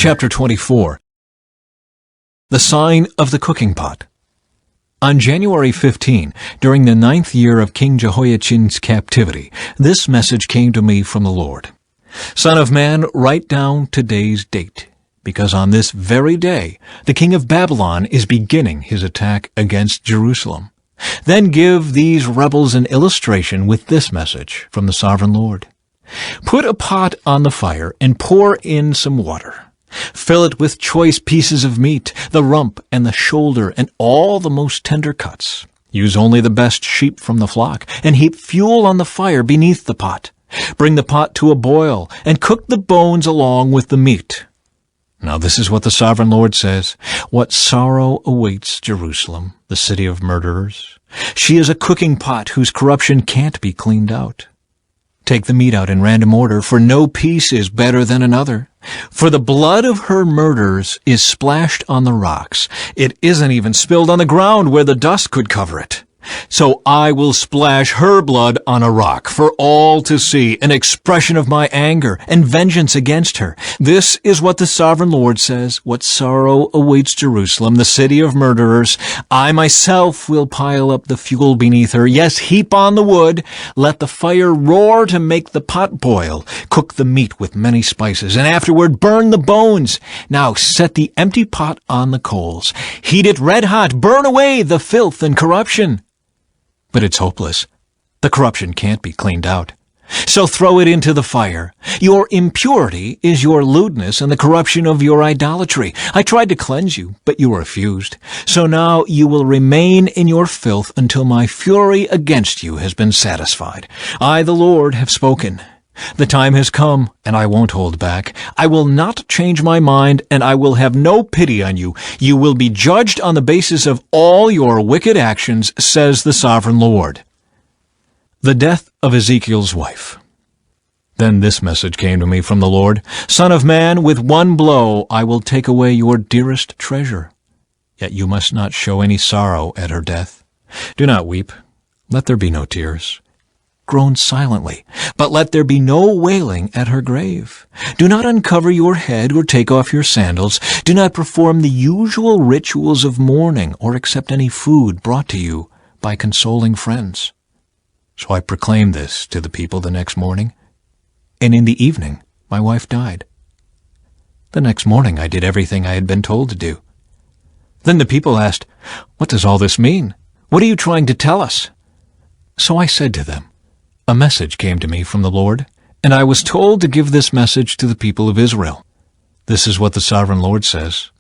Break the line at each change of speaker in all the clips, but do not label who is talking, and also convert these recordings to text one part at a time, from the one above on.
Chapter 24. The Sign of the Cooking Pot. On January 15, during the 9th year of King Jehoiachin's captivity, this message came to me from the Lord. Son of man, write down today's date, because on this very day the king of Babylon is beginning his attack against Jerusalem. Then give these rebels an illustration with this message from the sovereign Lord. Put a pot on the fire and pour in some water. Fill it with choice pieces of meat, the rump and the shoulder, and all the most tender cuts. Use only the best sheep from the flock, and heap fuel on the fire beneath the pot. Bring the pot to a boil, and cook the bones along with the meat. Now this is what the sovereign Lord says. What sorrow awaits Jerusalem, the city of murderers. She is a cooking pot whose corruption can't be cleaned out. Take the meat out in random order, for no piece is better than another. For the blood of her murderers is splashed on the rocks. It isn't even spilled on the ground where the dust could cover it. So I will splash her blood on a rock for all to see, an expression of my anger and vengeance against her. This is what the sovereign Lord says. What sorrow awaits Jerusalem, the city of murderers. I myself will pile up the fuel beneath her. Yes, heap on the wood. Let the fire roar to make the pot boil. Cook the meat with many spices, and afterward burn the bones. Now set the empty pot on the coals. Heat it red hot. Burn away the filth and corruption. But it's hopeless. The corruption can't be cleaned out. So throw it into the fire. Your impurity is your lewdness and the corruption of your idolatry. I tried to cleanse you, but you refused. So now you will remain in your filth until my fury against you has been satisfied. I, the Lord, have spoken. The time has come, and I won't hold back. I will not change my mind, and I will have no pity on you. You will be judged on the basis of all your wicked actions, says the sovereign Lord. The death of Ezekiel's wife. Then this message came to me from the Lord. Son of man, with one blow I will take away your dearest treasure. Yet you must not show any sorrow at her death. Do not weep. Let there be no tears. Groan silently, but let there be no wailing at her grave. Do not uncover your head or take off your sandals. Do not perform the usual rituals of mourning or accept any food brought to you by consoling friends. So I proclaimed this to the people the next morning, and in the evening my wife died. The next morning I did everything I had been told to do. Then the people asked, "What does all this mean? What are you trying to tell us?" So I said to them, "A message came to me from the Lord, and I was told to give this message to the people of Israel. This is what the sovereign Lord says.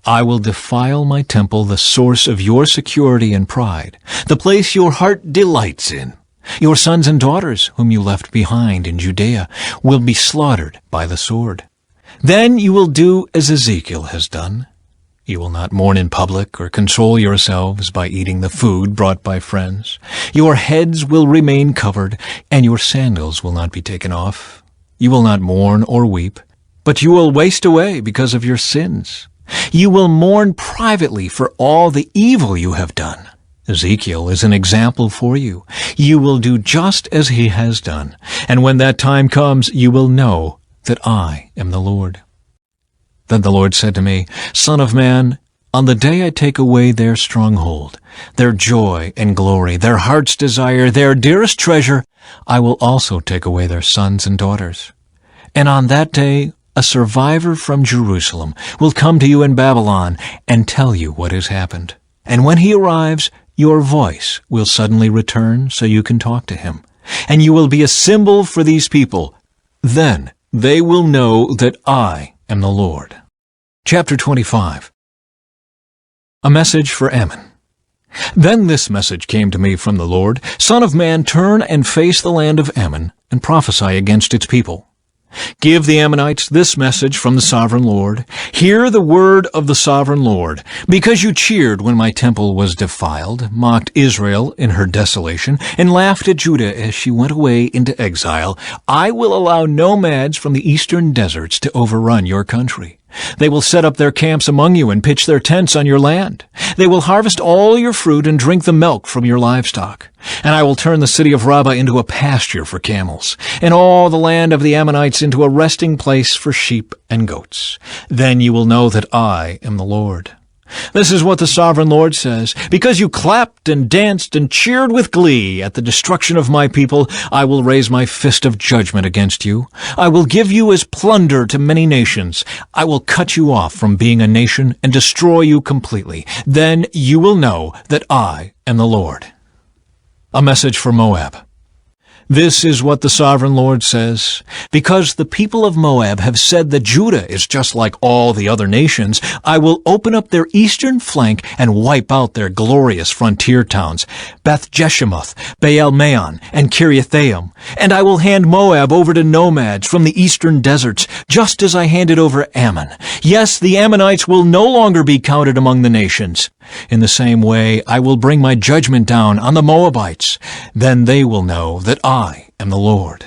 I will defile my temple, the source of your security and pride, the place your heart delights in. Your sons and daughters, whom you left behind in Judea, will be slaughtered by the sword. Then you will do as Ezekiel has done. You will not mourn in public or console yourselves by eating the food brought by friends. Your heads will remain covered, and your sandals will not be taken off. You will not mourn or weep, but you will waste away because of your sins. You will mourn privately for all the evil you have done. Ezekiel is an example for you. You will do just as he has done, and when that time comes, you will know that I am the Lord." Then the Lord said to me, "Son of man, on the day I take away their stronghold, their joy and glory, their heart's desire, their dearest treasure, I will also take away their sons and daughters. And on that day a survivor from Jerusalem will come to you in Babylon and tell you what has happened. And when he arrives, your voice will suddenly return so you can talk to him. And you will be a symbol for these people. Then they will know that I am the Lord." Chapter 25. A message for Ammon. Then this message came to me from the Lord. Son of man, turn and face the land of Ammon and prophesy against its people. Give the Ammonites this message from the sovereign Lord. Hear the word of the sovereign Lord. Because you cheered when my temple was defiled, mocked Israel in her desolation, and laughed at Judah as she went away into exile, I will allow nomads from the eastern deserts to overrun your country. They will set up their camps among you and pitch their tents on your land. They will harvest all your fruit and drink the milk from your livestock. And I will turn the city of Rabbah into a pasture for camels, and all the land of the Ammonites into a resting place for sheep and goats. Then you will know that I am the Lord. This is what the sovereign Lord says. Because you clapped and danced and cheered with glee at the destruction of my people, I will raise my fist of judgment against you. I will give you as plunder to many nations. I will cut you off from being a nation and destroy you completely. Then you will know that I am the Lord. A message for Moab. This is what the sovereign Lord says. Because the people of Moab have said that Judah is just like all the other nations, I will open up their eastern flank and wipe out their glorious frontier towns, Beth-Jeshemoth, Baal-Meon, and Kiriathaim. And I will hand Moab over to nomads from the eastern deserts, just as I handed over Ammon. Yes, the Ammonites will no longer be counted among the nations. In the same way, I will bring my judgment down on the Moabites. Then they will know that I am the Lord.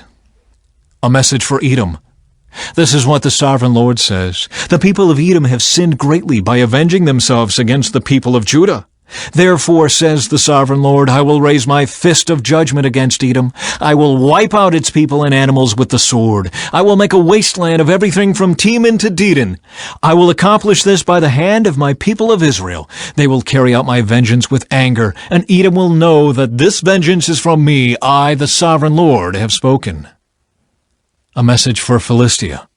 A message for Edom. This is what the sovereign Lord says. The people of Edom have sinned greatly by avenging themselves against the people of Judah. Therefore, says the sovereign Lord, I will raise my fist of judgment against Edom. I will wipe out its people and animals with the sword. I will make a wasteland of everything from Teman to Dedan. I will accomplish this by the hand of my people of Israel. They will carry out my vengeance with anger, and Edom will know that this vengeance is from me. I, the sovereign Lord, have spoken. A message for Philistia.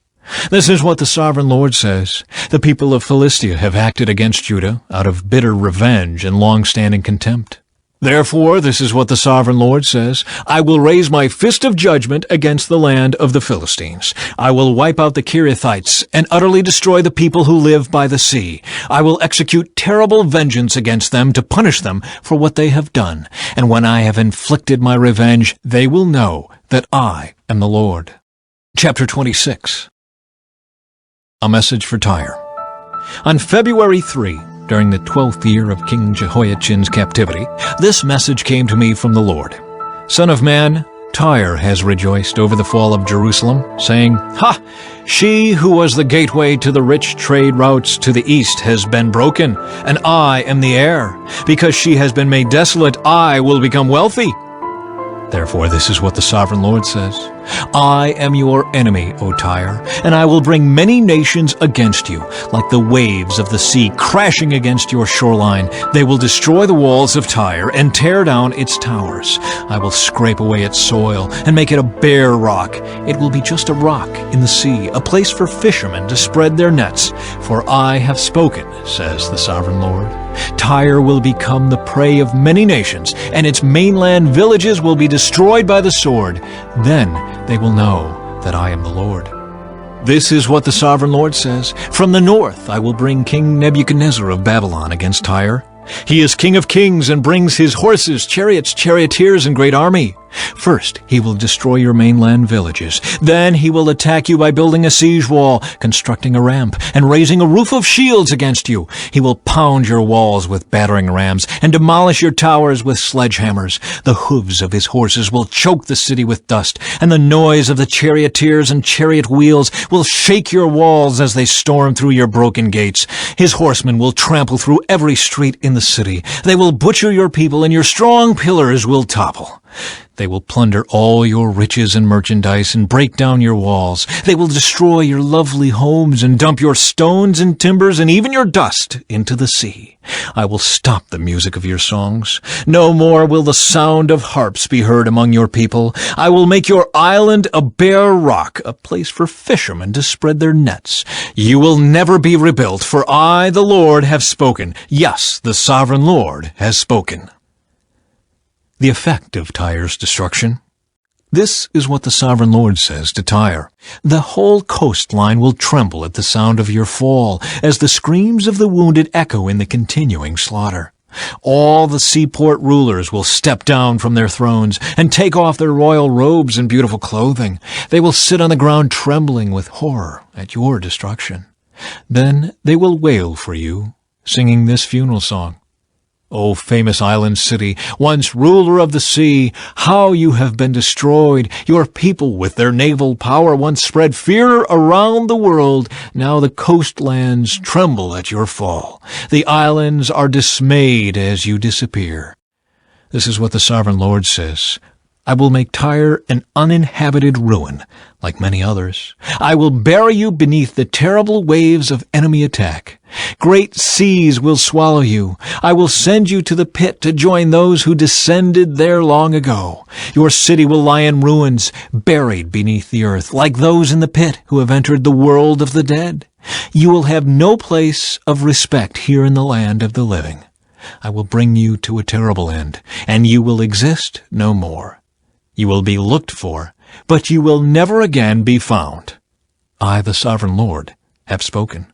This is what the sovereign Lord says. The people of Philistia have acted against Judah out of bitter revenge and long-standing contempt. Therefore, this is what the sovereign Lord says. I will raise my fist of judgment against the land of the Philistines. I will wipe out the Kerethites and utterly destroy the people who live by the sea. I will execute terrible vengeance against them to punish them for what they have done. And when I have inflicted my revenge, they will know that I am the Lord. Chapter 26. A message for Tyre. On February 3, during the 12th year of King Jehoiachin's captivity, this message came to me from the Lord. Son of man, Tyre has rejoiced over the fall of Jerusalem, saying, Ha! She who was the gateway to the rich trade routes to the east has been broken, and I am the heir. Because she has been made desolate, I will become wealthy. Therefore, this is what the sovereign Lord says. I am your enemy, O Tyre, and I will bring many nations against you, like the waves of the sea crashing against your shoreline. They will destroy the walls of Tyre and tear down its towers. I will scrape away its soil and make it a bare rock. It will be just a rock in the sea, a place for fishermen to spread their nets. For I have spoken, says the sovereign Lord. Tyre will become the prey of many nations, and its mainland villages will be destroyed by the sword. Then they will know that I am the Lord. This is what the sovereign Lord says. From the north I will bring King Nebuchadnezzar of Babylon against Tyre. He is king of kings and brings his horses, chariots, charioteers, and great army. First, he will destroy your mainland villages. Then he will attack you by building a siege wall, constructing a ramp, and raising a roof of shields against you. He will pound your walls with battering rams and demolish your towers with sledgehammers. The hooves of his horses will choke the city with dust, and the noise of the charioteers and chariot wheels will shake your walls as they storm through your broken gates. His horsemen will trample through every street in the city. They will butcher your people, and your strong pillars will topple. They will plunder all your riches and merchandise and break down your walls. They will destroy your lovely homes and dump your stones and timbers and even your dust into the sea. I will stop the music of your songs. No more will the sound of harps be heard among your people. I will make your island a bare rock, a place for fishermen to spread their nets. You will never be rebuilt, for I, the Lord, have spoken. Yes, the sovereign Lord has spoken. The effect of Tyre's destruction. This is what the sovereign Lord says to Tyre. The whole coastline will tremble at the sound of your fall, as the screams of the wounded echo in the continuing slaughter. All the seaport rulers will step down from their thrones and take off their royal robes and beautiful clothing. They will sit on the ground trembling with horror at your destruction. Then they will wail for you, singing this funeral song. O famous island city, once ruler of the sea, how you have been destroyed! Your people, with their naval power, once spread fear around the world. Now the coastlands tremble at your fall. The islands are dismayed as you disappear. This is what the Sovereign Lord says. I will make Tyre an uninhabited ruin, like many others. I will bury you beneath the terrible waves of enemy attack. Great seas will swallow you. I will send you to the pit to join those who descended there long ago. Your city will lie in ruins, buried beneath the earth, like those in the pit who have entered the world of the dead. You will have no place of respect here in the land of the living. I will bring you to a terrible end, and you will exist no more. You will be looked for, but you will never again be found. I, the Sovereign Lord, have spoken.